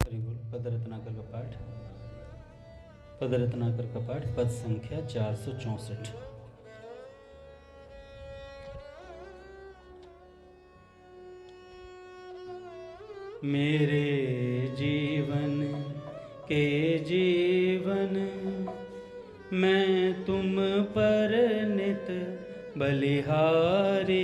हरि बोल। पद रत्नाकर का पाठ। पद रत्नाकर का पाठ पद संख्या 464। मेरे जीवन के जीवन मैं तुम पर नित बलिहारी।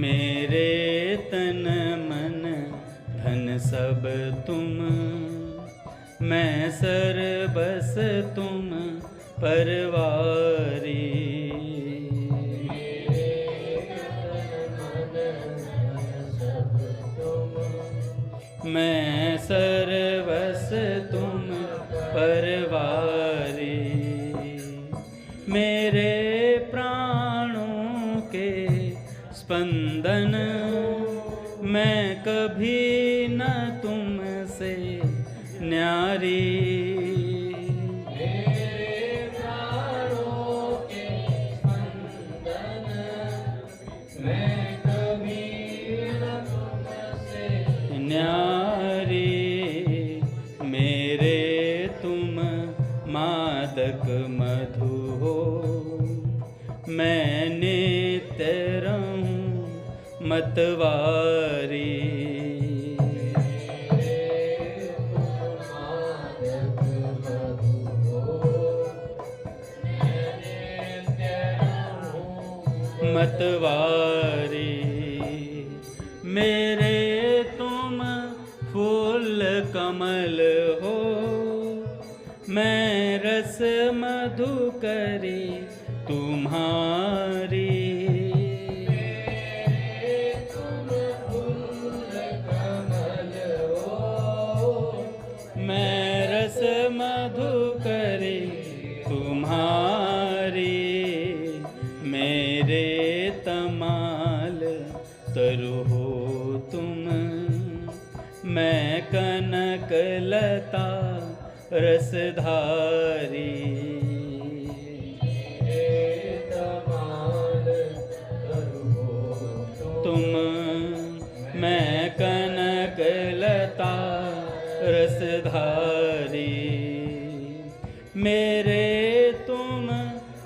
मेरे तन मन धन सब तुम, मैं सर्वस तुम परवारी। मैं सर्वस तुम परवारी। मेरे प्राणों के स्पंदन मैं कभी न तुमसे न्यारी। मेरे प्राणों के स्पंदन मैं कभी न तुमसे न्यारी। मेरे तुम मादक मधु हो, मैं नित्य रहूं मतवारी। मतवारी। मेरे तुम फूल कमल हो, मैं रस मधुकरी तुम्हारी। तुम फूल कमल हो, मैं रस मधुकरी तुम्हारी। मेरे तमाल तरु हो तुम, मैं कनक लता रसधारी। तुम मैं कनक लता रसधारी। मेरे तुम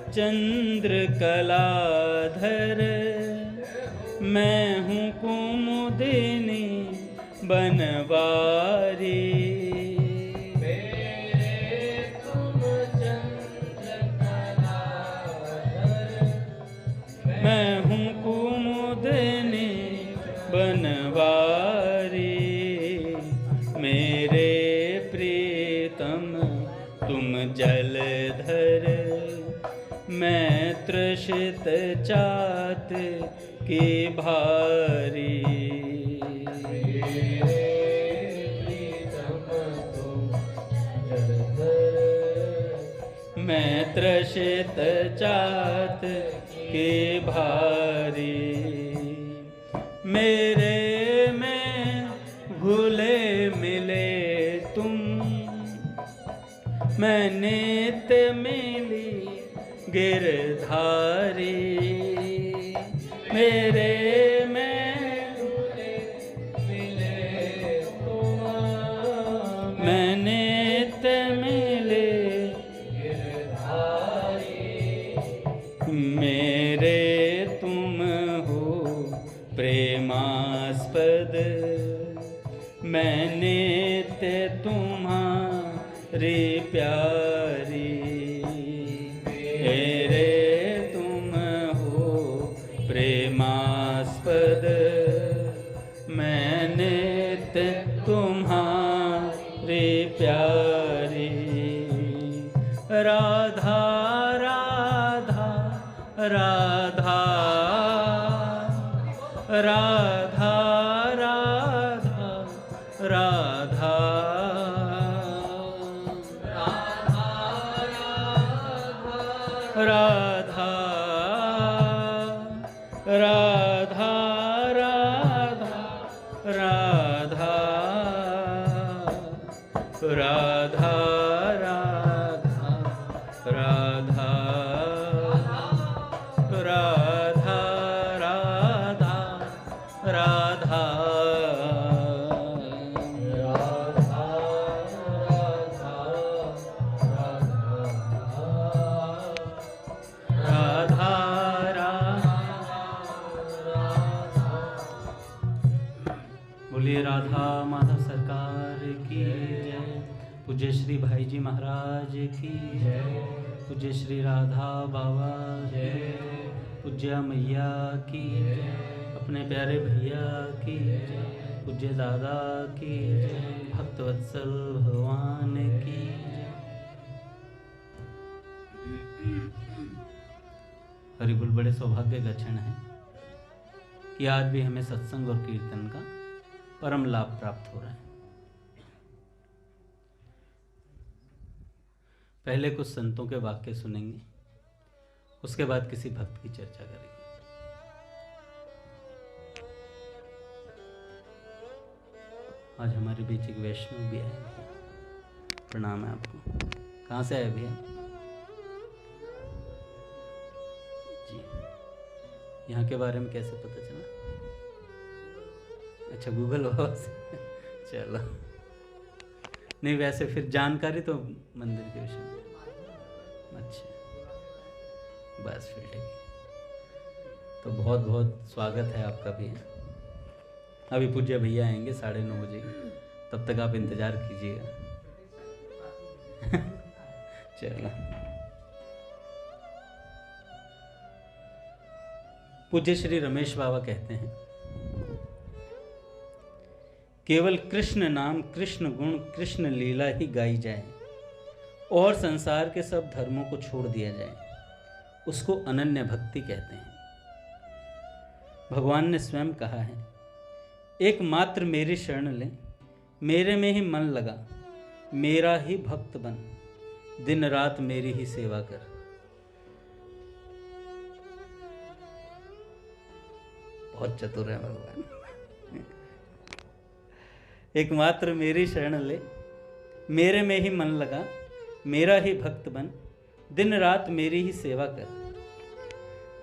चंद्र कलाधर, मैं हूँ कुमुदिनी बनवारी। मैं हूँ कुमुदिनी बनवारी। मेरे प्रीतम तुम जलधर, मैं तृषित चात की भारी। मैं तृषित चात के भारी। मेरे में भूले मिले तुम, मैं नित्य मिली गिरधारी। मेरे में भूले मिले तुम, मैं नित्य मिले मेरे तुम हो प्रेमास्पद, मैं नित्य तुम्हारी प्यारी। मेरे तुम हो प्रेमास्पद, मैं नित्य तुम्हारी प्यारी। राधा राधा राधा राधा राधा राधा राधा राधा राधा राधा राधा राधा राधा राधा राधा राधा बोलिए राधा माधव सरकार की जय। पूज्य श्री भाई जी महाराज की जय। पूज्य श्री राधा बाबा जय। पूज्य मैया की जय। अपने प्यारे भैया की जय। पूज्य दादा की जय। भक्तवत्सल भगवान की जय। हरिबुल बड़े सौभाग्य का क्षण है कि आज भी हमें सत्संग और कीर्तन का परम लाभ प्राप्त हो रहा है। पहले कुछ संतों के वाक्य सुनेंगे, उसके बाद किसी भक्त की चर्चा करेंगे। आज हमारे बीच एक वैष्णव भी आए हैं। प्रणाम है आपको। कहाँ से आए भैया जी? यहाँ के बारे में कैसे पता चला? अच्छा, गूगल बाबा से। चलो, नहीं वैसे फिर जानकारी तो मंदिर के विषय में। अच्छा, बस फिर ठीक है। तो बहुत बहुत स्वागत है आपका भी। अभी पूज्य भैया आएंगे 9:30 बजे, तब तक आप इंतज़ार कीजिएगा। चलो, पूज्य श्री रमेश बाबा कहते हैं, केवल कृष्ण नाम, कृष्ण गुण, कृष्ण लीला ही गाई जाए और संसार के सब धर्मों को छोड़ दिया जाए, उसको अनन्य भक्ति कहते हैं। भगवान ने स्वयं कहा है, एकमात्र मेरी शरण ले, मेरे में ही मन लगा, मेरा ही भक्त बन, दिन रात मेरी ही सेवा कर। बहुत चतुर है भगवान। एकमात्र मेरी शरण ले, मेरे में ही मन लगा, मेरा ही भक्त बन, दिन रात मेरी ही सेवा कर,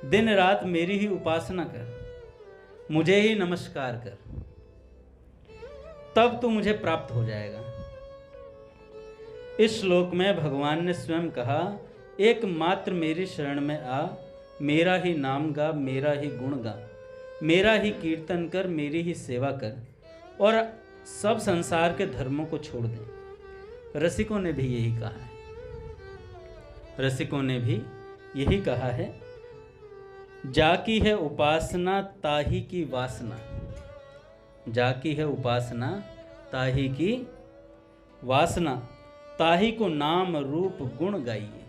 दिन रात मेरी ही उपासना कर, मुझे ही नमस्कार कर, तब तू मुझे प्राप्त हो जाएगा। इस श्लोक में भगवान ने स्वयं कहा, एकमात्र मेरी शरण में आ, मेरा ही नाम गा, मेरा ही गुण गा, मेरा ही कीर्तन कर, मेरी ही सेवा कर और सब संसार के धर्मों को छोड़ दें। रसिकों ने भी यही कहा है। रसिकों ने भी यही कहा है, जाकी है उपासना ताही की वासना, जाकी है उपासना ताही की वासना, ताही को नाम रूप गुण गाइए।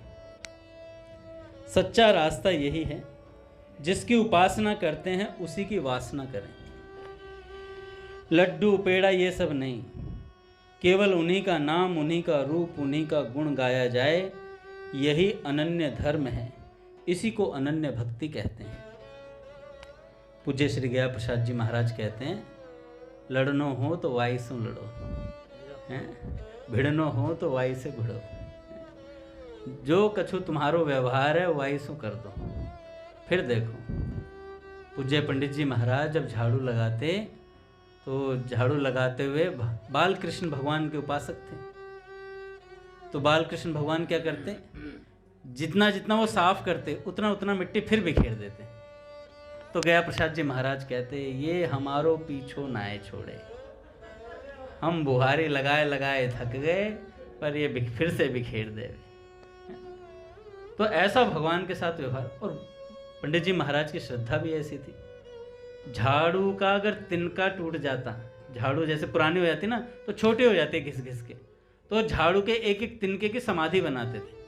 सच्चा रास्ता यही है, जिसकी उपासना करते हैं उसी की वासना करें। लड्डू पेड़ा ये सब नहीं, केवल उन्हीं का नाम, उन्हीं का रूप, उन्हीं का गुण गाया जाए, यही अनन्य धर्म है, इसी को अनन्य भक्ति कहते हैं। पूज्य श्री गया प्रसाद जी महाराज कहते हैं, लड़नो हो तो वाई से लड़ो, भिड़नो हो तो वाई से भिड़ो, जो कछु तुम्हारो व्यवहार है वाई सो कर दो। फिर देखो, पूज्य पंडित जी महाराज जब झाड़ू लगाते तो झाड़ू लगाते हुए बाल कृष्ण भगवान के उपासक थे, तो बाल कृष्ण भगवान क्या करते, जितना जितना वो साफ करते उतना उतना मिट्टी फिर बिखेर देते। तो गया प्रसाद जी महाराज कहते, ये हमारो पीछो नाए छोड़े, हम बुहारी लगाए लगाए थक गए, पर ये फिर से बिखेर दे। तो ऐसा भगवान के साथ व्यवहार। और पंडित जी महाराज की श्रद्धा भी ऐसी थी, झाड़ू का अगर तिनका टूट जाता, झाड़ू जैसे पुरानी हो जाती ना तो छोटी हो जाती घिस घिस के, तो झाड़ू के एक एक तिनके की समाधि बनाते थे।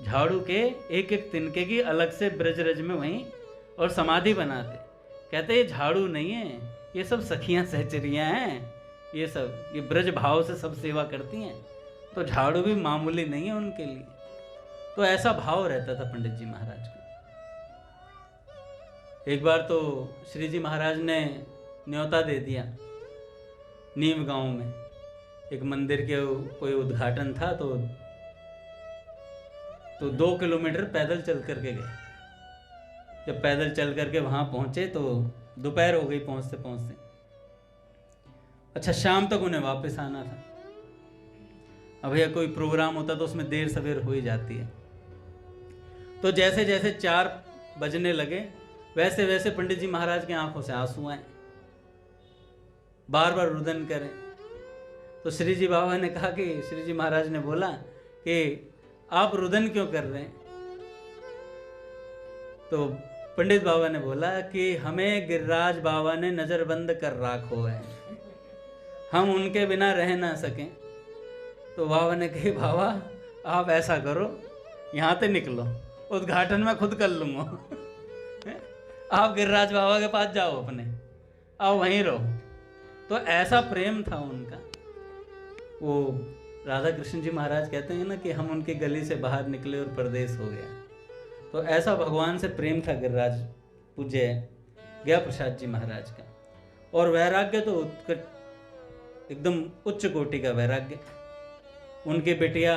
झाड़ू के एक एक तिनके की अलग से ब्रजरज में वहीं और समाधि बनाते। कहते ये झाड़ू नहीं है, ये सब सखियां सहचरियां हैं, ये सब ये ब्रज भाव से सब सेवा करती हैं, तो झाड़ू भी मामूली नहीं है उनके लिए। तो ऐसा भाव रहता था पंडित जी महाराज का। एक बार तो श्री जी महाराज ने न्योता दे दिया नीम गांव में एक मंदिर के कोई उद्घाटन था, तो 2 किलोमीटर पैदल चल करके गए। जब पैदल चल करके वहाँ पहुँचे तो दोपहर हो गई पहुँचते पहुँचते। अच्छा, शाम तक उन्हें वापस आना था। अब भैया कोई प्रोग्राम होता तो उसमें देर सवेर हो ही जाती है। तो जैसे जैसे 4 बजने लगे वैसे वैसे पंडित जी महाराज की आंखों से आंसू आए, बार बार रुदन करें। तो श्री जी बाबा ने कहा कि श्री जी महाराज ने बोला कि आप रुदन क्यों कर रहे हैं? तो पंडित बाबा ने बोला कि हमें गिरिराज बाबा ने नजरबंद कर राखो है, हम उनके बिना रह ना सकें। तो बाबा ने कही, बाबा आप ऐसा करो, यहाँ से निकलो, उद्घाटन मैं खुद कर लूँगा। आप गिरिराज बाबा के पास जाओ, अपने आप वहीं रहो। तो ऐसा प्रेम था उनका। वो राधा कृष्ण जी महाराज कहते हैं ना कि हम उनकी गली से बाहर निकले और परदेश हो गया। तो ऐसा भगवान से प्रेम था गिरिराज पूज्य गया प्रसाद जी महाराज का। और वैराग्य तो एकदम उच्च कोटि का वैराग्य। उनके बेटिया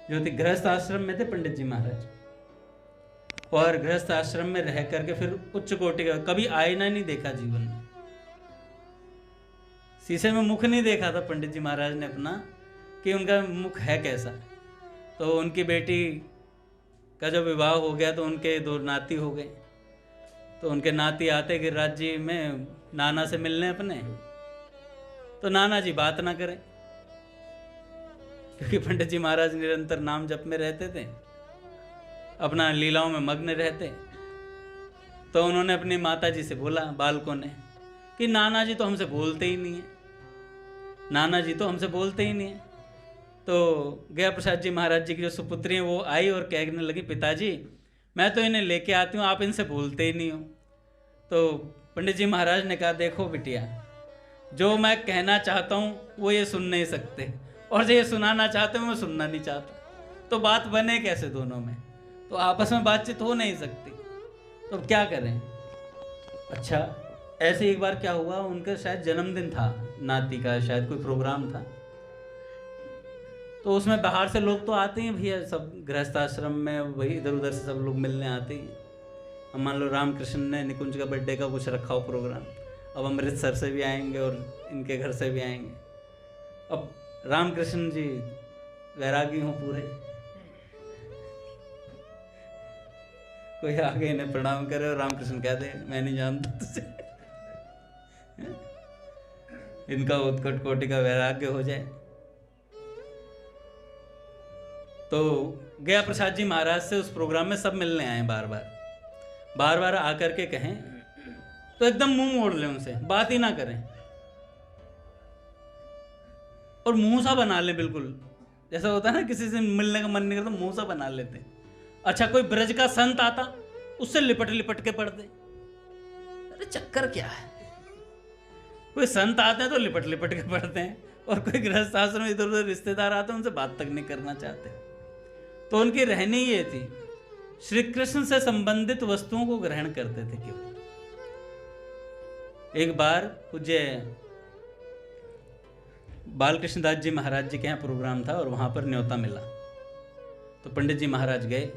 जो थी गृहस्थ आश्रम में थे पंडित जी महाराज, और गृहस्थ आश्रम में रह करके फिर उच्च कोटि का, कभी आईना नहीं देखा जीवन में, शीशे में मुख नहीं देखा था पंडित जी महाराज ने अपना कि उनका मुख है कैसा। तो उनकी बेटी का जब विवाह हो गया तो उनके 2 नाती हो गए। तो उनके नाती आते गिरिराज जी में नाना से मिलने अपने, तो नाना जी बात ना करें क्योंकि पंडित जी महाराज निरंतर नाम जप में रहते थे, अपना लीलाओं में मग्न रहते। तो उन्होंने अपनी माता जी से बोला, बालकों ने, कि नाना जी तो हमसे बोलते ही नहीं है, नाना जी तो हमसे बोलते ही नहीं है। तो गया प्रसाद जी महाराज जी की जो सुपुत्री हैं वो आई और कहने लगी, पिताजी मैं तो इन्हें लेके आती हूँ, आप इनसे बोलते ही नहीं हो। तो पंडित जी महाराज ने कहा, देखो बिटिया, जो मैं कहना चाहता हूँ वो ये सुन नहीं सकते, और जो ये सुनाना चाहते हैं मैं सुनना नहीं चाहता, तो बात बने कैसे दोनों में? तो आपस में बातचीत हो नहीं सकती, तो क्या करें? अच्छा, ऐसे एक बार क्या हुआ, उनका शायद जन्मदिन था नाती का, शायद कोई प्रोग्राम था। तो उसमें बाहर से लोग तो आते हैं भैया, सब गृहस्थ आश्रम में वही इधर उधर से सब लोग मिलने आते हैं। अब मान लो रामकृष्ण ने निकुंज का बर्थडे का कुछ रखा हो प्रोग्राम, अब अमृतसर से भी आएंगे और इनके घर से भी आएंगे। अब रामकृष्ण जी वैरागी हों पूरे, कोई आगे इन्हें प्रणाम करे और रामकृष्ण कह दे, मैं नहीं जानता तुझे। इनका उत्कट कोटि का वैराग्य हो जाए। तो गया प्रसाद जी महाराज से उस प्रोग्राम में सब मिलने आए, बार बार आकर के कहें तो एकदम मुंह मोड़ लें, उनसे बात ही ना करें और मुंह सा बना ले, बिल्कुल जैसा होता है ना किसी से मिलने का मन नहीं करता, मुंह सा बना लेते। अच्छा, कोई ब्रज का संत आता उससे लिपट लिपट के पढ़ते। अरे चक्कर क्या है? कोई संत आते हैं तो लिपट लिपट के पढ़ते हैं, और कोई गृहस्थ आश्रम में इधर उधर रिश्तेदार आते हैं उनसे बात तक नहीं करना चाहते। तो उनकी रहनी ये थी, श्री कृष्ण से संबंधित वस्तुओं को ग्रहण करते थे केवल। एक बार पूज्य बालकृष्ण दास जी महाराज जी के यहाँ प्रोग्राम था और वहाँ पर न्योता मिला। तो पंडित जी महाराज गए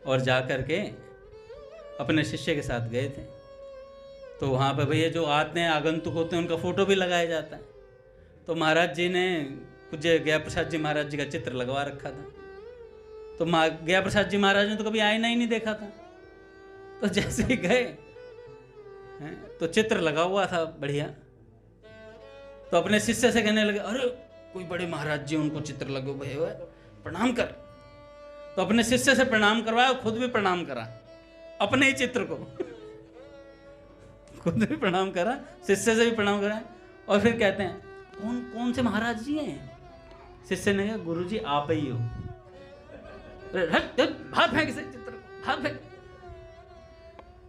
और जा कर के अपने शिष्य के साथ गए थे। तो वहाँ पर भैया जो आते हैं आगंतुक होते हैं उनका फ़ोटो भी लगाया जाता है। तो महाराज जी ने पूज्य गया प्रसाद जी महाराज जी का चित्र लगवा रखा था। तो गया प्रसाद जी महाराज ने तो कभी आईना ही नहीं देखा था। तो जैसे ही गए तो चित्र लगा हुआ था बढ़िया। तो अपने शिष्य से कहने लगे, अरे कोई बड़े महाराज जी उनको चित्र लगे हुए है, प्रणाम कर। तो अपने शिष्य से प्रणाम करवाया, खुद भी प्रणाम करा अपने ही चित्र को। खुद भी प्रणाम करा, शिष्य से भी प्रणाम करा। और फिर कहते हैं, कौन कौन से महाराज जी हैं? शिष्य ने कहा, गुरु जी आप ही हो। हाथ फेंक से चित्र, हाथ फेंक।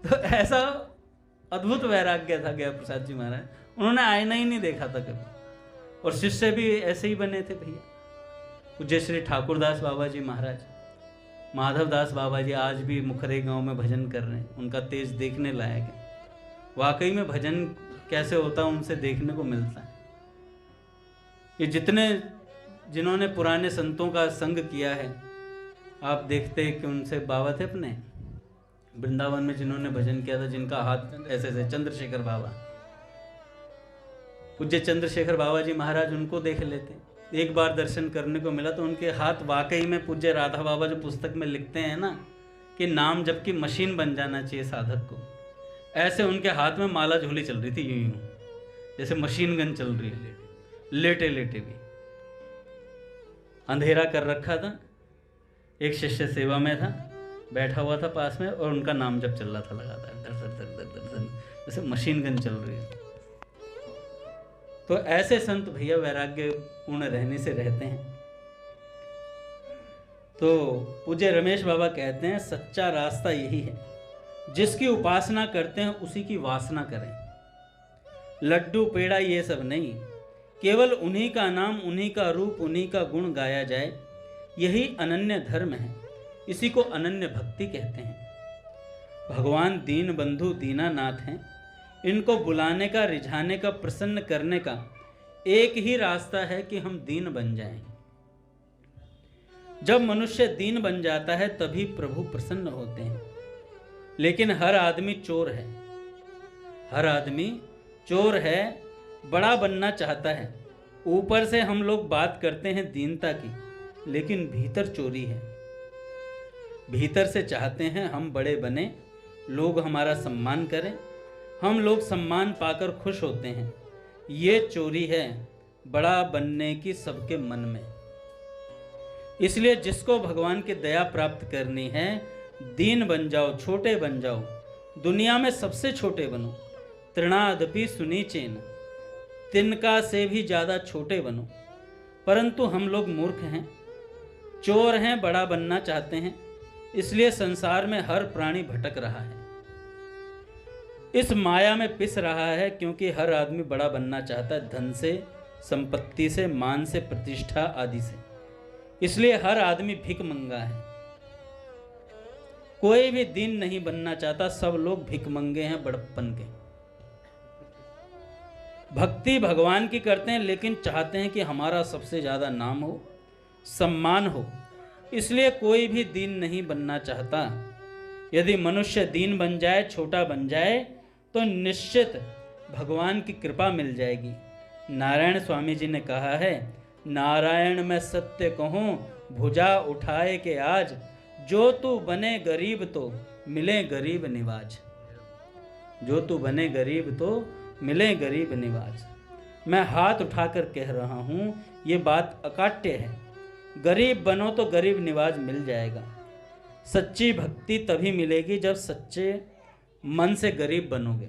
तो ऐसा अद्भुत वैराग्य था गया प्रसाद जी महाराज, उन्होंने आईना ही नहीं देखा था कभी। और शिष्य भी ऐसे ही बने थे भैया। पूज्य श्री ठाकुरदास बाबा जी महाराज, माधवदास बाबा जी आज भी मुखरे गांव में भजन कर रहे हैं। उनका तेज देखने लायक है। वाकई में भजन कैसे होता है उनसे देखने को मिलता है। ये जिन्होंने पुराने संतों का संग किया है, आप देखते हैं कि उनसे बाबा थे अपने वृंदावन में जिन्होंने भजन किया था, जिनका हाथ ऐसे ऐसे, चंद्रशेखर बाबा, पूज्य चंद्रशेखर बाबा जी महाराज, उनको देख लेते। एक बार दर्शन करने को मिला तो उनके हाथ वाकई में पूज्य राधा बाबा जो पुस्तक में लिखते हैं ना कि नाम जब की मशीन बन जाना चाहिए साधक को, ऐसे उनके हाथ में माला झोली चल रही थी यूं यूं, जैसे मशीन गन चल रही है, लेटे लेटे भी। अंधेरा कर रखा था, एक शिष्य सेवा में था, बैठा हुआ था पास में, और उनका नाम जब चल रहा था लगातार, दर दर दर दर दर दर, जैसे मशीन गन चल रही है। तो ऐसे संत भैया वैराग्य पूर्ण रहने से रहते हैं। तो पूज्य रमेश बाबा कहते हैं सच्चा रास्ता यही है, जिसकी उपासना करते हैं उसी की वासना करें। लड्डू पेड़ा ये सब नहीं, केवल उन्हीं का नाम, उन्हीं का रूप, उन्हीं का गुण गाया जाए, यही अनन्य धर्म है, इसी को अनन्य भक्ति कहते हैं। भगवान दीन बंधु दीनानाथ हैं, इनको बुलाने का, रिझाने का, प्रसन्न करने का एक ही रास्ता है कि हम दीन बन जाएं। जब मनुष्य दीन बन जाता है तभी प्रभु प्रसन्न होते हैं। लेकिन हर आदमी चोर है, हर आदमी चोर है, बड़ा बनना चाहता है। ऊपर से हम लोग बात करते हैं दीनता की, लेकिन भीतर चोरी है। भीतर से चाहते हैं हम बड़े बने, लोग हमारा सम्मान करें, हम लोग सम्मान पाकर खुश होते हैं। ये चोरी है बड़ा बनने की सबके मन में। इसलिए जिसको भगवान की दया प्राप्त करनी है, दीन बन जाओ, छोटे बन जाओ, दुनिया में सबसे छोटे बनो। तृणादपि सुनीचेन, तिनका से भी ज़्यादा छोटे बनो। परंतु हम लोग मूर्ख हैं, चोर हैं, बड़ा बनना चाहते हैं, इसलिए संसार में हर प्राणी भटक रहा है, इस माया में पिस रहा है, क्योंकि हर आदमी बड़ा बनना चाहता है, धन से, संपत्ति से, मान से, प्रतिष्ठा आदि से। इसलिए हर आदमी भिख मंगा है, कोई भी दीन नहीं बनना चाहता, सब लोग भिख मंगे हैं बड़प्पन के। भक्ति भगवान की करते हैं, लेकिन चाहते हैं कि हमारा सबसे ज्यादा नाम हो, सम्मान हो, इसलिए कोई भी दीन नहीं बनना चाहता। यदि मनुष्य दीन बन जाए, छोटा बन जाए, तो निश्चित भगवान की कृपा मिल जाएगी। नारायण स्वामी जी ने कहा है, नारायण मैं सत्य कहूँ भुजा उठाए के आज, जो तू बने गरीब तो मिले गरीब निवाज। जो तू बने गरीब तो मिले गरीब निवाज। मैं हाथ उठाकर कह रहा हूँ, ये बात अकाट्य है। गरीब बनो तो गरीब निवाज मिल जाएगा। सच्ची भक्ति तभी मिलेगी जब सच्चे मन से गरीब बनोगे।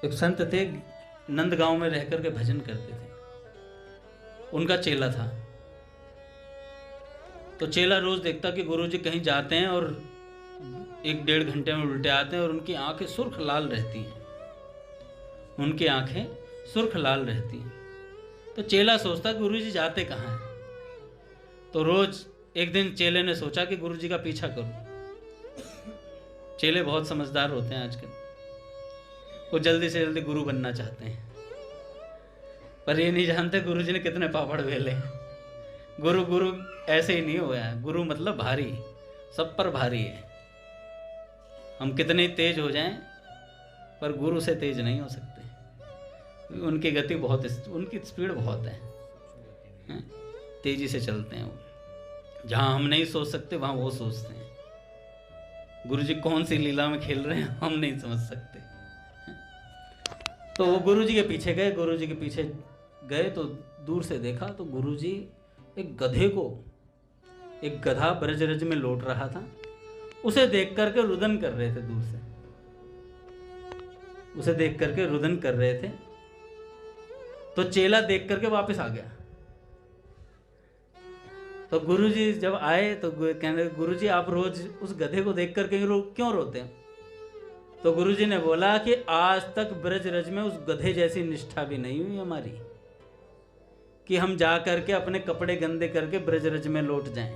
एक संत थे, नंदगांव में रहकर के भजन करते थे। उनका चेला था, तो चेला रोज देखता कि गुरुजी कहीं जाते हैं और 1-1.5 घंटे में उल्टे आते हैं और उनकी आंखें सुर्ख लाल रहती हैं, उनकी आंखें सुर्ख लाल रहती हैं। तो चेला सोचता गुरुजी जाते कहाँ हैं। तो रोज एक दिन चेले ने सोचा कि गुरुजी का पीछा करूं। चेले बहुत समझदार होते हैं आजकल, वो जल्दी से जल्दी गुरु बनना चाहते हैं, पर ये नहीं जानते गुरुजी ने कितने पापड़ बेले। गुरु ऐसे ही नहीं हुआ है। गुरु मतलब भारी, सब पर भारी है। हम कितने तेज हो जाएं, पर गुरु से तेज नहीं हो सकते। उनकी गति बहुत, उनकी स्पीड बहुत है, तेजी से चलते हैं वो। जहाँ हम नहीं सोच सकते वहाँ वो सोचते हैं। गुरुजी कौन सी लीला में खेल रहे हैं हम नहीं समझ सकते। तो वो गुरुजी के पीछे गए। गुरुजी के पीछे गए तो दूर से देखा तो गुरुजी एक गधे को, एक गधा ब्रजरज में लौट रहा था, उसे देख करके रुदन कर रहे थे। दूर से उसे देख करके रुदन कर रहे थे। तो चेला देख करके वापस आ गया। तो गुरुजी जब आए तो कहने, गुरुजी आप रोज उस गधे को देख करके क्यों रोते हैं? तो गुरुजी ने बोला कि आज तक ब्रजरज में उस गधे जैसी निष्ठा भी नहीं हुई हमारी कि हम जा करके अपने कपड़े गंदे करके ब्रजरज में लौट जाएं।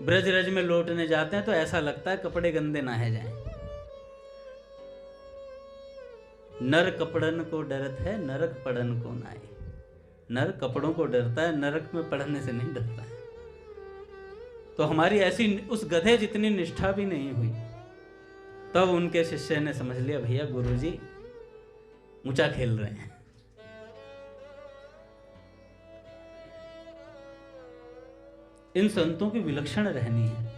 ब्रजरज में लौटने जाते हैं तो ऐसा लगता है कपड़े गंदे ना है जाएं। नर कपड़न को डरत है, नरक पड़न को नाई। नर कपड़ों को डरता है, नरक में पड़ने से नहीं डरता है। तो हमारी ऐसी उस गधे जितनी निष्ठा भी नहीं हुई। तब उनके शिष्य ने समझ लिया, भैया गुरुजी ऊंचा खेल रहे हैं। इन संतों की विलक्षण रहनी है।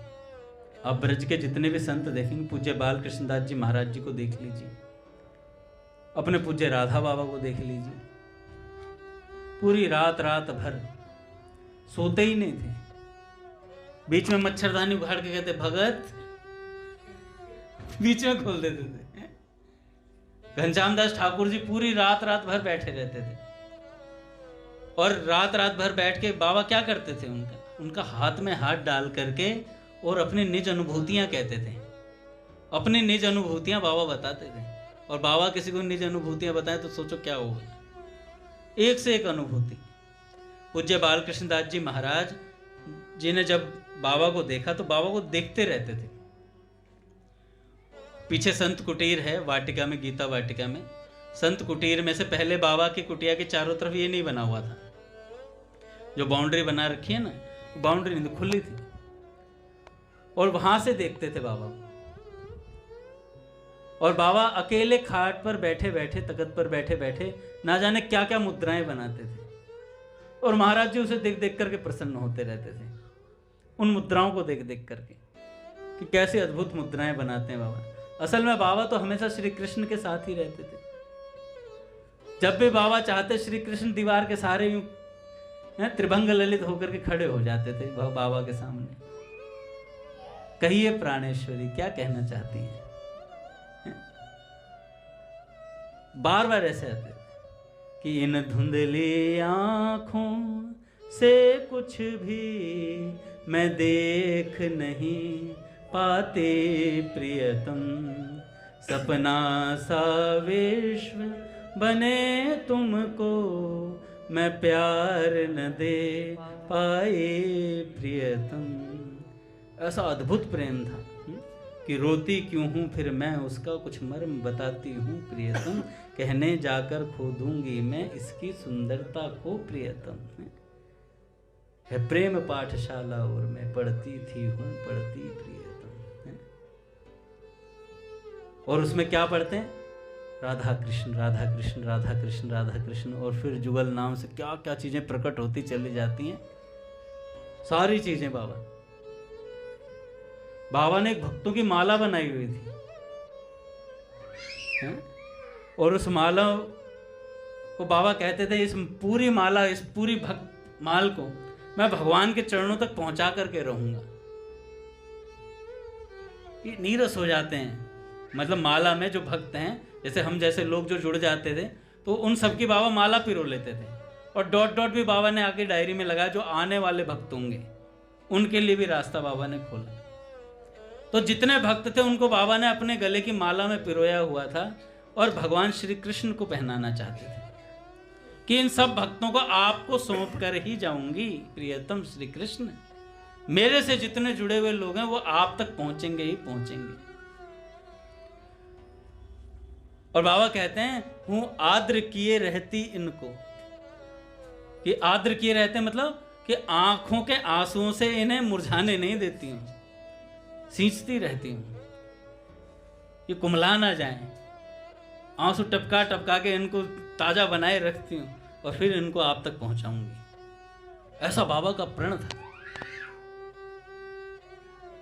आप ब्रज के जितने भी संत देखेंगे, पूज्य बाल कृष्णदास जी महाराज जी को देख लीजिए, अपने पूज्य राधा बाबा को देख लीजिए, पूरी रात रात भर सोते ही नहीं थे। बीच में मच्छरदानी उखाड़ के कहते भगत, बीच में खोल देते थे। घनश्याम दास ठाकुर जी पूरी रात रात भर बैठे रहते थे। और रात रात भर बैठ के बाबा क्या करते थे, उनका हाथ में हाथ डाल करके और अपनी निज अनुभूतियां कहते थे। अपनी निज अनुभूतियां बाबा बताते थे। और बाबा किसी को निज अनुभूतियां बताएं तो सोचो क्या होगा, एक से एक अनुभूति। पूज्य बाल कृष्णदास जी महाराज जी ने जब बाबा को देखा तो बाबा को देखते रहते थे। पीछे संत कुटीर है वाटिका में, गीता वाटिका में। संत कुटीर में से पहले बाबा की कुटिया के चारों तरफ ये नहीं बना हुआ था, जो बाउंड्री बना रखी है ना, बाउंड्री नहीं खुली थी। और वहां से देखते थे बाबा को। और बाबा अकेले खाट पर बैठे बैठे, तख्त पर बैठे बैठे ना जाने क्या क्या मुद्राएं बनाते थे। और महाराज जी उसे देख देख करके प्रसन्न होते रहते थे, उन मुद्राओं को देख देख करके कि कैसे अद्भुत मुद्राएं बनाते हैं बाबा। असल में बाबा तो हमेशा श्री कृष्ण के साथ ही रहते थे। जब भी बाबा चाहते, श्री कृष्ण दीवार के सहारे यूं त्रिभंग ललित होकर के खड़े हो जाते थे बाबा के सामने। कहिए प्राणेश्वरी क्या कहना चाहती हैं? बार बार ऐसे आते कि इन धुंधली आंखों से कुछ भी मैं देख नहीं पाते प्रियतम, सपना सा विश्व बने तुमको मैं प्यार न दे पाए प्रियतम। ऐसा अद्भुत प्रेम था कि रोती क्यों हूँ फिर मैं उसका कुछ मर्म बताती हूँ प्रियतम, कहने जाकर खो दूंगी मैं इसकी सुंदरता को प्रियतम। है प्रेम पाठशाला और मैं पढ़ती थी हूँ पढ़ती प्रियतम। और उसमें क्या पढ़ते हैं? राधा कृष्ण राधा कृष्ण राधा कृष्ण राधा कृष्ण। और फिर जुगल नाम से क्या क्या चीजें प्रकट होती चली जाती हैं, सारी चीजें। बाबा ने एक भक्तों की माला बनाई हुई थी और उस माला को बाबा कहते थे, इस पूरी माला, इस पूरी भक्त माल को मैं भगवान के चरणों तक पहुंचा करके रहूंगा। ये नीरस हो जाते हैं, मतलब माला में जो भक्त हैं, जैसे हम जैसे लोग जो जुड़ जाते थे, तो उन सब की बाबा माला पिरो लेते थे। और डॉट डॉट भी बाबा ने आके डायरी में लगाया, जो आने वाले भक्त होंगे उनके लिए भी रास्ता बाबा ने खोला। तो जितने भक्त थे उनको बाबा ने अपने गले की माला में पिरोया हुआ था और भगवान श्री कृष्ण को पहनाना चाहते थे कि इन सब भक्तों को आपको सौंप कर ही जाऊंगी प्रियतम श्री कृष्ण। मेरे से जितने जुड़े हुए लोग हैं वो आप तक पहुंचेंगे ही पहुंचेंगे। और बाबा कहते हैं, हूं आद्र किए रहती इनको, कि आद्र किए रहते मतलब कि आंखों के आंसुओं से इन्हें मुरझाने नहीं देती हूं, सींचती रहती हूं, ये कुमला ना जाए। आंसू टपका टपका के इनको ताजा बनाए रखती हूं और फिर इनको आप तक पहुंचाऊंगी। ऐसा बाबा का प्रण था।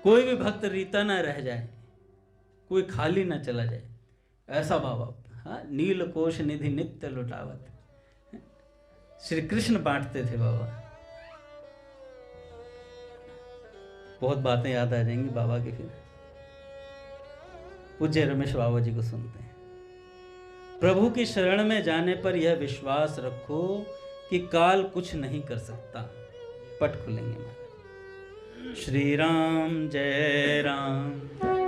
कोई भी भक्त रीता ना रह जाए, कोई खाली ना चला जाए, ऐसा बाबा। हाँ, नील कोश निधि नित्य लुटावत, श्री कृष्ण बांटते थे बाबा। बहुत बातें याद आ जाएंगी बाबा की। फिर पूज्य रमेश बाबा जी को सुनते हैं। प्रभु की शरण में जाने पर यह विश्वास रखो कि काल कुछ नहीं कर सकता। पट खुलेंगे महाराज। श्री राम जय राम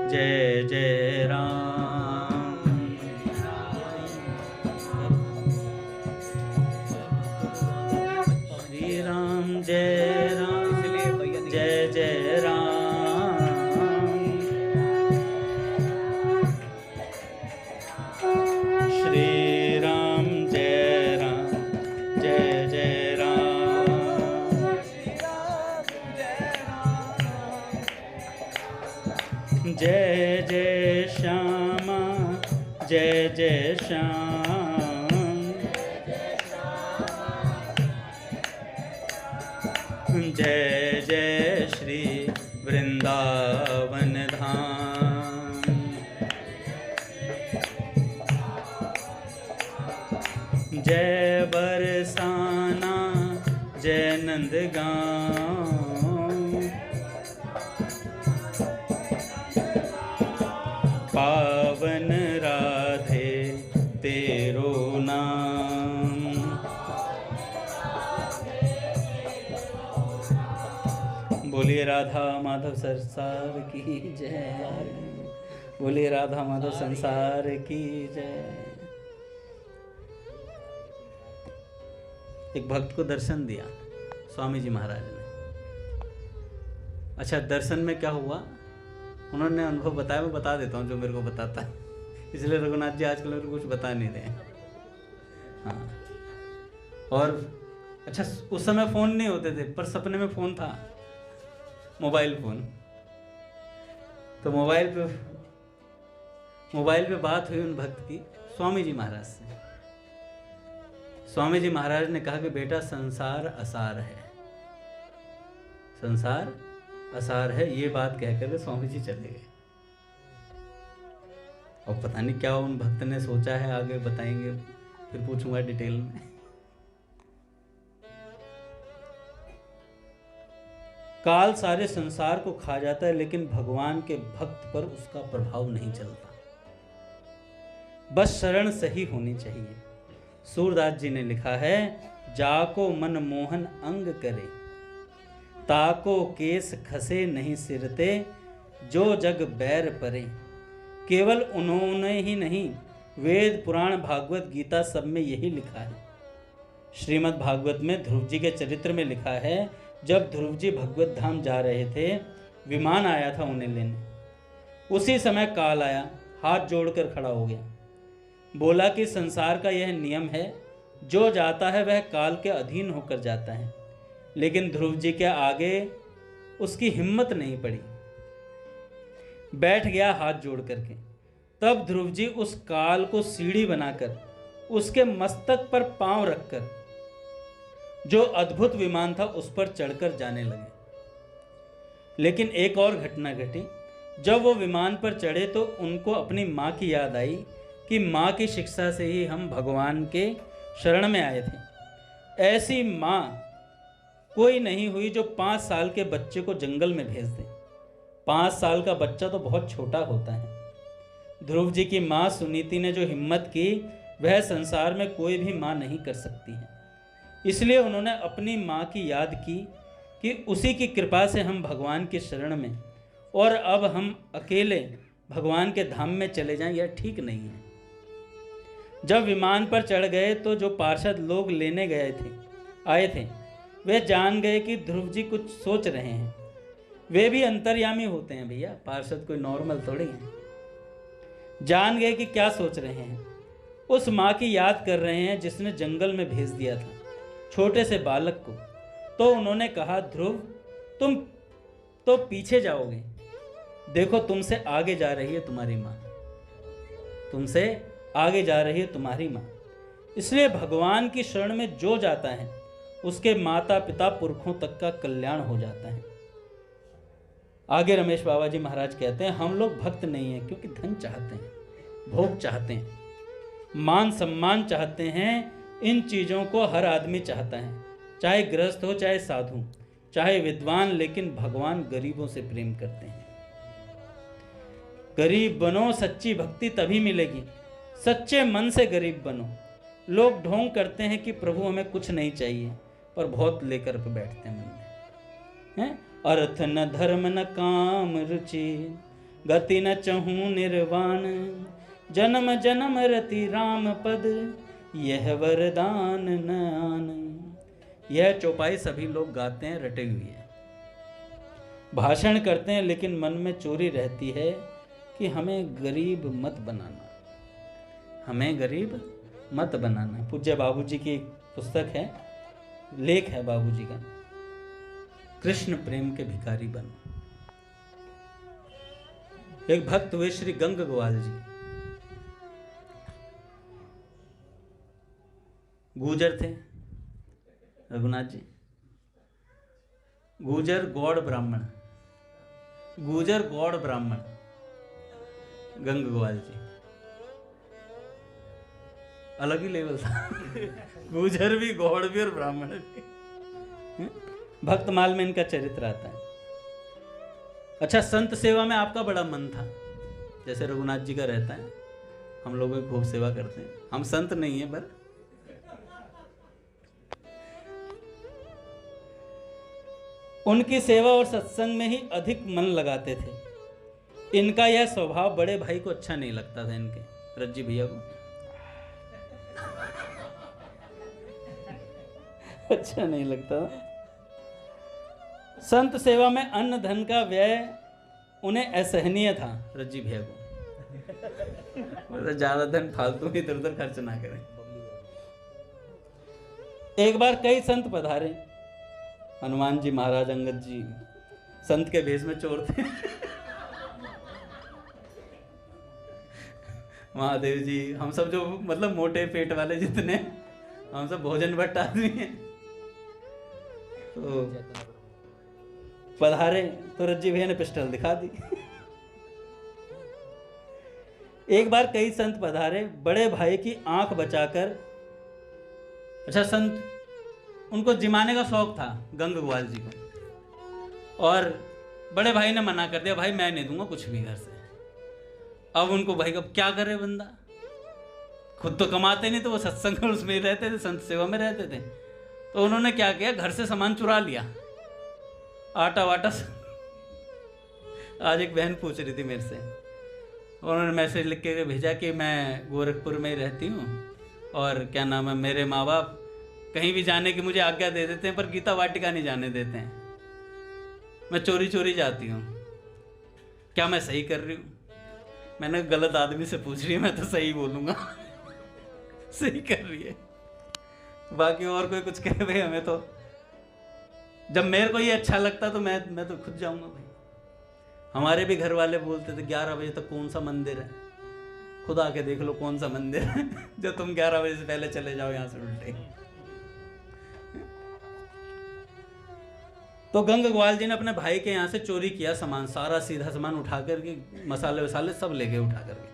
जय जय राम। श्री राम जय राम जय जय राम। श्री जय जय श्याम, जय जय श्री वृंदावन धाम, जय बरसाना जय नंदगांव, पावन राधे तेरो नाम। बोलिए राधा माधव संसार की जय, बोलिए राधा माधव संसार की जय। एक भक्त को दर्शन दिया स्वामी जी महाराज ने। अच्छा, दर्शन में क्या हुआ उन्होंने अनुभव बताया, मैं बता देता हूँ जो मेरे को बताता है, इसलिए रघुनाथ जी आजकल मेरे को कुछ बता नहीं रहे। हाँ, और अच्छा उस समय फ़ोन नहीं होते थे, पर सपने में फ़ोन था, मोबाइल फ़ोन। तो मोबाइल पे बात हुई उन भक्त की स्वामी जी महाराज से। स्वामी जी महाराज ने कहा कि बेटा संसार असार है, संसार असार है। ये बात कहकर स्वामी जी चले गए। और पता नहीं क्या उन भक्त ने सोचा है, आगे बताएंगे, फिर पूछूंगा डिटेल में। काल सारे संसार को खा जाता है, लेकिन भगवान के भक्त पर उसका प्रभाव नहीं चलता। बस शरण सही होनी चाहिए। सूरदास जी ने लिखा है, जाको मन मोहन अंग करे, ताको केस खसे नहीं सिरते, जो जग बैर परे। केवल उन्होंने ही नहीं, वेद पुराण भागवत गीता सब में यही लिखा है। श्रीमद् भागवत में ध्रुव जी के चरित्र में लिखा है, जब ध्रुव जी भगवत धाम जा रहे थे, विमान आया था उन्हें लेने। उसी समय काल आया, हाथ जोड़कर खड़ा हो गया, बोला कि संसार का यह नियम है, जो जाता है वह काल के अधीन होकर जाता है। लेकिन ध्रुव जी के आगे उसकी हिम्मत नहीं पड़ी, बैठ गया हाथ जोड़ करके। तब ध्रुव जी उस काल को सीढ़ी बनाकर उसके मस्तक पर पांव रखकर जो अद्भुत विमान था उस पर चढ़कर जाने लगे। लेकिन एक और घटना घटी। जब वो विमान पर चढ़े तो उनको अपनी माँ की याद आई कि माँ की शिक्षा से ही हम भगवान के शरण में आए थे। ऐसी माँ कोई नहीं हुई जो 5 साल के बच्चे को जंगल में भेज दे। 5 साल का बच्चा तो बहुत छोटा होता है। ध्रुव जी की माँ सुनीति ने जो हिम्मत की, वह संसार में कोई भी माँ नहीं कर सकती है। इसलिए उन्होंने अपनी माँ की याद की कि उसी की कृपा से हम भगवान की शरण में, और अब हम अकेले भगवान के धाम में चले जाएं, यह ठीक नहीं है। जब विमान पर चढ़ गए तो जो पार्षद लोग लेने आए थे, वे जान गए कि ध्रुव जी कुछ सोच रहे हैं। वे भी अंतर्यामी होते हैं भैया, पार्षद कोई नॉर्मल थोड़ी है। जान गए कि क्या सोच रहे हैं। उस माँ की याद कर रहे हैं जिसने जंगल में भेज दिया था छोटे से बालक को। तो उन्होंने कहा, ध्रुव तुम तो पीछे जाओगे, देखो तुमसे आगे जा रही है तुम्हारी माँ, तुमसे आगे जा रही है तुम्हारी माँ। इसलिए भगवान की शरण में जो जाता है उसके माता पिता पुरखों तक का कल्याण हो जाता है। आगे रमेश बाबा जी महाराज कहते हैं, हम लोग भक्त नहीं हैं क्योंकि धन चाहते हैं, भोग चाहते हैं, मान सम्मान चाहते हैं। इन चीज़ों को हर आदमी चाहता है, चाहे गृहस्थ हो चाहे साधु चाहे विद्वान, लेकिन भगवान गरीबों से प्रेम करते हैं। गरीब बनो, सच्ची भक्ति तभी मिलेगी, सच्चे मन से गरीब बनो। लोग ढोंग करते हैं कि प्रभु हमें कुछ नहीं चाहिए, पर बहुत लेकर पे बैठते हैं मन में। अर्थ न धर्म न काम रुचि, गति न चहूँ निर्वाण, जन्म जन्म रति राम पद, यह वरदान न आन। यह चौपाई सभी लोग गाते हैं, रटे हुई है, भाषण करते हैं, लेकिन मन में चोरी रहती है कि हमें गरीब मत बनाना, हमें गरीब मत बनाना। पूज्य बाबूजी की एक पुस्तक है, लेख है बाबूजी का, कृष्ण प्रेम के भिखारी बनो। एक भक्त हुए श्री गंग ग्वाल जी, गूजर थे रघुनाथ जी, गूजर गौड़ ब्राह्मण, गूजर गौड़ ब्राह्मण गंग ग्वाल जी, अलग ही लेवल था। गूजर भी, गौड़ भी और ब्राह्मण भी। भक्तमाल में इनका चरित्र आता है। अच्छा, संत सेवा में आपका बड़ा मन था, जैसे रघुनाथ जी का रहता है। हम लोगों की खूब सेवा करते हैं, हम संत नहीं है पर उनकी सेवा और सत्संग में ही अधिक मन लगाते थे। इनका यह स्वभाव बड़े भाई को अच्छा नहीं लगता था, इनके रज्जी भैया को अच्छा नहीं लगता। संत सेवा में अन्न धन का व्यय उन्हें असहनीय था, रज्जी भैया को। ज्यादा धन फालतू इधर उधर खर्च ना करें। एक बार कई संत पधारे, हनुमान जी महाराज, अंगद जी, संत के भेष में चोर थे। महादेव जी, हम सब जो मतलब मोटे पेट वाले जितने, हम सब भोजन भट्ट आदमी हैं। तो पधारे तो रज्जी भैया ने पिस्टल दिखा दी। एक बार कई संत पधारे, बड़े भाई की आंख बचाकर, अच्छा संत उनको जिमाने का शौक था गंग ग्वाल जी को, और बड़े भाई ने मना कर दिया, भाई मैं नहीं दूंगा कुछ भी घर से। अब उनको भाई कब क्या करे बंदा, खुद तो कमाते नहीं, तो वो सत्संग उसमें ही रहते थे, संत सेवा में रहते थे। तो उन्होंने क्या किया, घर से सामान चुरा लिया, आटा वाटा। आज एक बहन पूछ रही थी मेरे से, उन्होंने मैसेज लिख के भेजा कि मैं गोरखपुर में ही रहती हूँ और क्या नाम है, मेरे माँ बाप कहीं भी जाने की मुझे आज्ञा दे देते हैं पर गीता वाटिका नहीं जाने देते हैं, मैं चोरी चोरी जाती हूँ, क्या मैं सही कर रही हूँ? मैंने गलत आदमी से पूछ रही है, मैं तो सही बोलूँगा। सही कर रही है, बाकी और कोई कुछ कहे भाई, हमें तो जब मेरे को ये अच्छा लगता तो मैं तो खुद जाऊंगा भाई। हमारे भी घर वाले बोलते थे 11 बजे तक कौन सा मंदिर है, खुद आके देख लो कौन सा मंदिर है जो तुम 11 बजे से पहले चले जाओ यहाँ से उल्टे। तो गंग ग्वाल जी ने अपने भाई के यहाँ से चोरी किया सामान, सारा सीधा सामान उठा करके, मसाले वसाले सब ले गए उठा करके।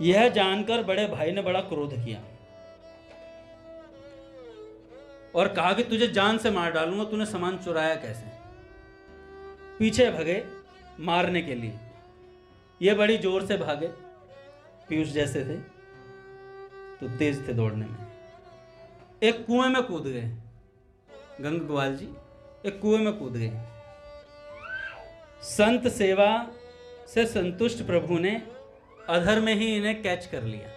यह जानकर बड़े भाई ने बड़ा क्रोध किया और कहा कि तुझे जान से मार डालूंगा, तूने सामान चुराया कैसे? पीछे भगे मारने के लिए। ये बड़ी जोर से भागे, पीयूष जैसे थे तो तेज थे दौड़ने में। एक कुएं में कूद गए गंग ग्वाल जी, एक कुएं में कूद गए। संत सेवा से संतुष्ट प्रभु ने अधर में ही इन्हें कैच कर लिया।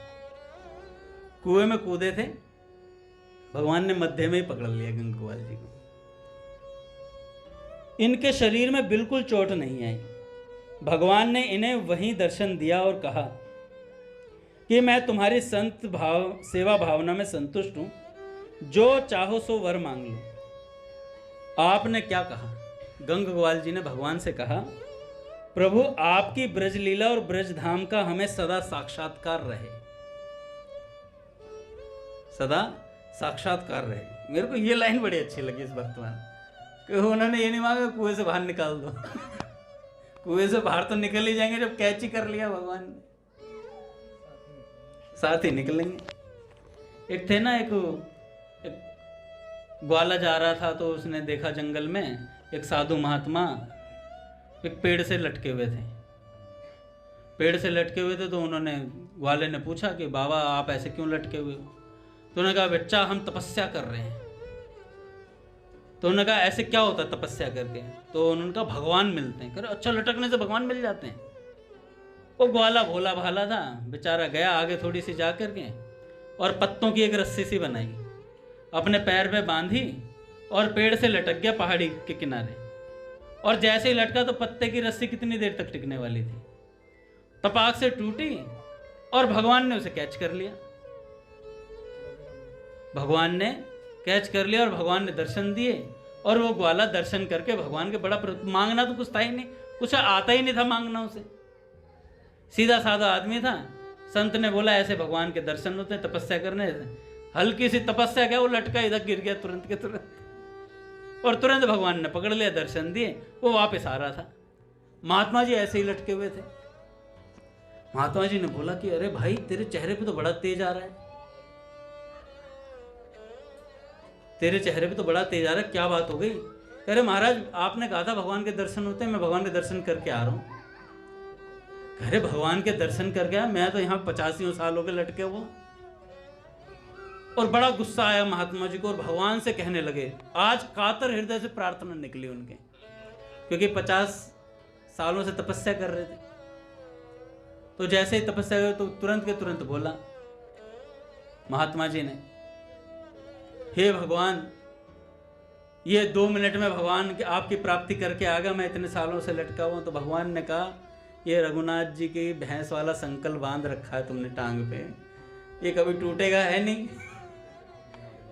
कुएं में कूदे थे, भगवान ने मध्य में ही पकड़ लिया गंग ग्वाल जी को। इनके शरीर में बिल्कुल चोट नहीं आई। भगवान ने इन्हें वहीं दर्शन दिया और कहा कि मैं तुम्हारी संत भाव सेवा भावना में संतुष्ट हूं, जो चाहो सो वर मांग लो। आपने क्या कहा? गंग ग्वाल जी ने भगवान से कहा, प्रभु आपकी ब्रज लीला और ब्रज धाम का हमें सदा साक्षात्कार रहे, सदा साक्षात्कार रहे। मेरे को ये लाइन बड़ी अच्छी लगी इस भक्तवान कि उन्होंने ये नहीं मांगा कुएं से बाहर निकाल दो। कुएं से बाहर तो निकल ही जाएंगे जब कैच ही कर लिया भगवान ने, साथ ही निकलेंगे। एक थे ना, एक ग्वाला जा रहा था तो उसने देखा जंगल में एक साधु महात्मा एक पेड़ से लटके हुए थे। पेड़ से लटके हुए थे तो उन्होंने, ग्वाले ने पूछा कि बाबा आप ऐसे क्यों लटके हुए हो? तो उन्होंने कहा बच्चा हम तपस्या कर रहे हैं। तो उन्होंने कहा ऐसे क्या होता है तपस्या करके? तो उन्होंने कहा भगवान मिलते हैं। कह अच्छा, लटकने से भगवान मिल जाते हैं? वो ग्वाला भोला भाला था बेचारा, गया आगे थोड़ी सी जा करके और पत्तों की एक रस्सी सी बनाई, अपने पैर पे बांधी और पेड़ से लटक गया पहाड़ी के किनारे। और जैसे ही लटका तो पत्ते की रस्सी कितनी देर तक टिकने वाली थी, तपाक से टूटी और भगवान ने उसे कैच कर लिया। भगवान ने कैच कर लिया और भगवान ने दर्शन दिए। और वो ग्वाला दर्शन करके भगवान के बड़ा मांगना तो कुछ था ही नहीं, कुछ आता ही नहीं था मांगना उसे। सीधा साधा आदमी था, संत ने बोला ऐसे भगवान के दर्शन होते हैं तपस्या करने से। हल्की सी तपस्या क्या, वो लटका इधर गिर गया तुरंत के तुरंत, और तुरंत भगवान ने पकड़ लिया, दर्शन दिए, वो वापस आ रहा था। महात्मा जी ऐसे ही लटके हुए थे। महात्मा जी ने बोला कि अरे भाई तेरे चेहरे पे तो बड़ा तेज आ रहा है, तेरे चेहरे पे तो बड़ा तेज आ रहा है, क्या बात हो गई? अरे महाराज आपने कहा था भगवान के दर्शन होते हैं, मैं भगवान के दर्शन करके आ रहा हूं। अरे भगवान के दर्शन करके आया, मैं तो यहाँ 85 साल हो गए लटके हुआ। और बड़ा गुस्सा आया महात्मा जी को, और भगवान से कहने लगे, आज कातर हृदय से प्रार्थना निकली उनके, क्योंकि 50 सालों से तपस्या कर रहे थे। तो जैसे ही तपस्या हुई तो तुरंत के तुरंत बोला महात्मा जी ने, हे भगवान, ये 2 मिनट में भगवान आपकी प्राप्ति करके आ गया, मैं इतने सालों से लटका हुआ। तो भगवान ने कहा, ये रघुनाथ जी की भैंस वाला संकल्प बांध रखा है तुमने टांग पे, ये कभी टूटेगा है नहीं,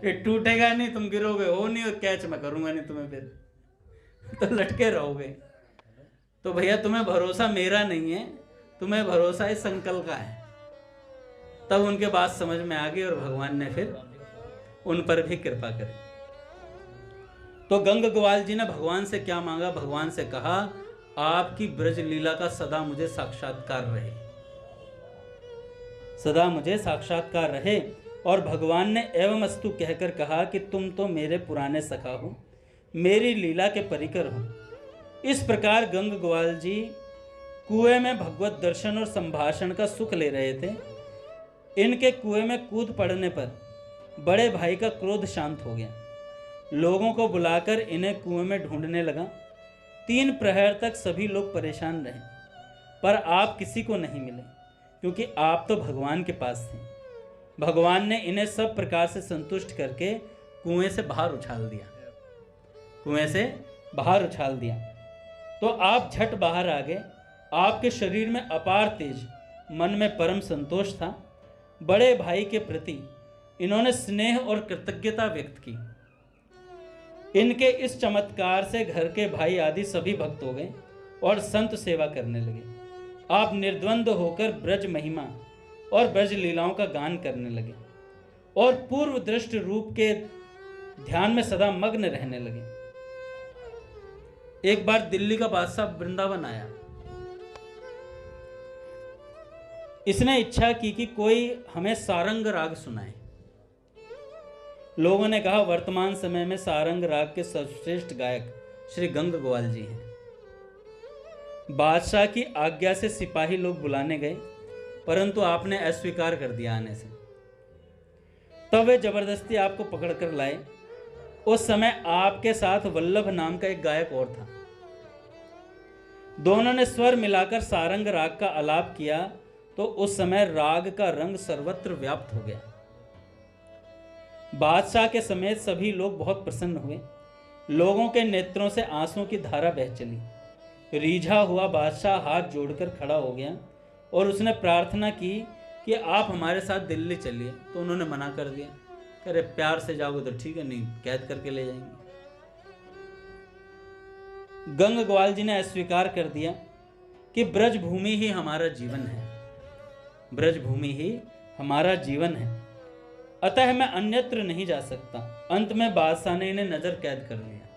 ये टूटेगा नहीं, तुम गिरोगे हो नहीं, और कैच मैं करूंगा नहीं तुम्हें, फिर तो लटके रहोगे। तो भैया तुम्हें भरोसा मेरा नहीं है, तुम्हें भरोसा इस संकल्प का है। तब उनके बात समझ में आ गई और भगवान ने फिर उन पर भी कृपा करी। तो गंग ग्वाल जी ने भगवान से क्या मांगा? भगवान से कहा, आपकी ब्रज लीला का सदा मुझे साक्षात्कार रहे, सदा मुझे साक्षात्कार रहे। और भगवान ने एवं अस्तु कहकर कहा कि तुम तो मेरे पुराने सखा हो, मेरी लीला के परिकर हो। इस प्रकार गंग ग्वाल जी कुएं में भगवत दर्शन और संभाषण का सुख ले रहे थे। इनके कुएं में कूद पड़ने पर बड़े भाई का क्रोध शांत हो गया। लोगों को बुलाकर इन्हें कुएं में ढूंढने लगा। 3 प्रहर तक सभी लोग परेशान रहे, पर आप किसी को नहीं मिले, क्योंकि आप तो भगवान के पास थे। भगवान ने इन्हें सब प्रकार से संतुष्ट करके कुएं से बाहर उछाल दिया, कुएं से बाहर उछाल दिया। तो आप झट बाहर आ गए। आपके शरीर में अपार तेज, मन में परम संतोष था। बड़े भाई के प्रति इन्होंने स्नेह और कृतज्ञता व्यक्त की। इनके इस चमत्कार से घर के भाई आदि सभी भक्त हो गए और संत सेवा करने लगे। आप निर्द्वंद होकर ब्रज महिमा और ब्रज लीलाओं का गान करने लगे और पूर्व दृष्ट रूप के ध्यान में सदा मग्न रहने लगे। एक बार दिल्ली का बादशाह वृंदावन आया। इसने इच्छा की कि कोई हमें सारंग राग सुनाए। लोगों ने कहा, वर्तमान समय में सारंग राग के सर्वश्रेष्ठ गायक श्री गंग ग्वाल जी हैं। बादशाह की आज्ञा से सिपाही लोग बुलाने गए, परंतु आपने अस्वीकार कर दिया आने से। तब वे जबरदस्ती आपको पकड़कर लाए। उस समय आपके साथ वल्लभ नाम का एक गायक और था। दोनों ने स्वर मिलाकर सारंग राग का आलाप किया, तो उस समय राग का रंग सर्वत्र व्याप्त हो गया। बादशाह के समेत सभी लोग बहुत प्रसन्न हुए। लोगों के नेत्रों से आंसुओं की धारा बह चली। रीझा हुआ बादशाह हाथ जोड़कर खड़ा हो गया और उसने प्रार्थना की कि आप हमारे साथ दिल्ली चलिए। तो उन्होंने मना कर दिया, कह रहे प्यार से जाओगे तो ठीक है, नहीं कैद करके ले जाएंगे। गंग ग्वाल जी ने अस्वीकार कर दिया कि ब्रज भूमि ही हमारा जीवन है, ब्रज भूमि ही हमारा जीवन है, अतः मैं अन्यत्र नहीं जा सकता। अंत में बादशाह ने इन्हें नजर कैद कर लिया।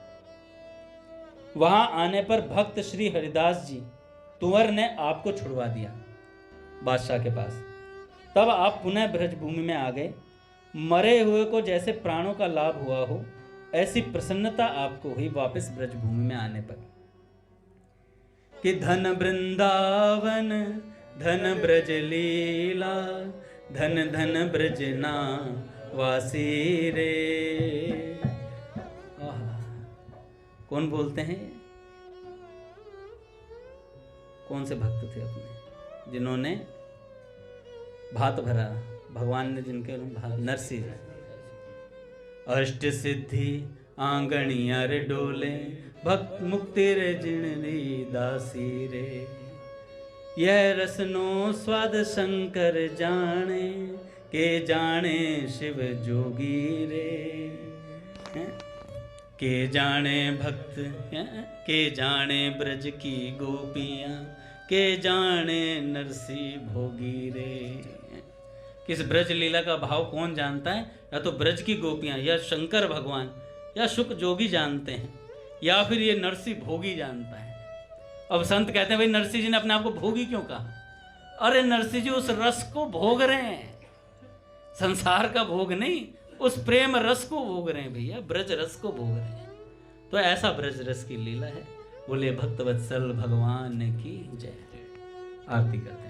वहां आने पर भक्त श्री हरिदास जी तुंवर ने आपको छुड़वा दिया बादशाह के पास। तब आप पुनः ब्रजभूमि में आ गए। मरे हुए को जैसे प्राणों का लाभ हुआ हो, ऐसी प्रसन्नता आपको हुई वापस ब्रजभूमि में आने पर। कि धन वृंदावन धन ब्रज लीला, धन धन ब्रजना वासी रे। कौन बोलते हैं? कौन से भक्त थे अपने जिन्होंने भात भरा, भगवान ने जिनके नरसिंह। अष्ट सिद्धि आंगणिया रे डोले, भक्त मुक्ति रे जिणरी दासी रे। यह रसनो स्वाद शंकर जाने, के जाने शिव जोगी रे। के जाने भक्त, के जाने ब्रज की गोपियाँ, के जाने नरसी भोगी रे। किस ब्रज लीला का भाव कौन जानता है? या तो ब्रज की गोपियां, या शंकर भगवान, या शुक जोगी जानते हैं, या फिर ये नरसी भोगी जानता है। अब संत कहते हैं भाई नरसिंह जी ने अपने आप को भोगी क्यों कहा? अरे नरसिंह जी उस रस को भोग रहे हैं, संसार का भोग नहीं, उस प्रेम रस को भोग रहे हैं भैया, ब्रज रस को भोग रहे हैं। तो ऐसा ब्रज रस की लीला है। बोले भक्त वत्सल भगवान की जय। आरती करते।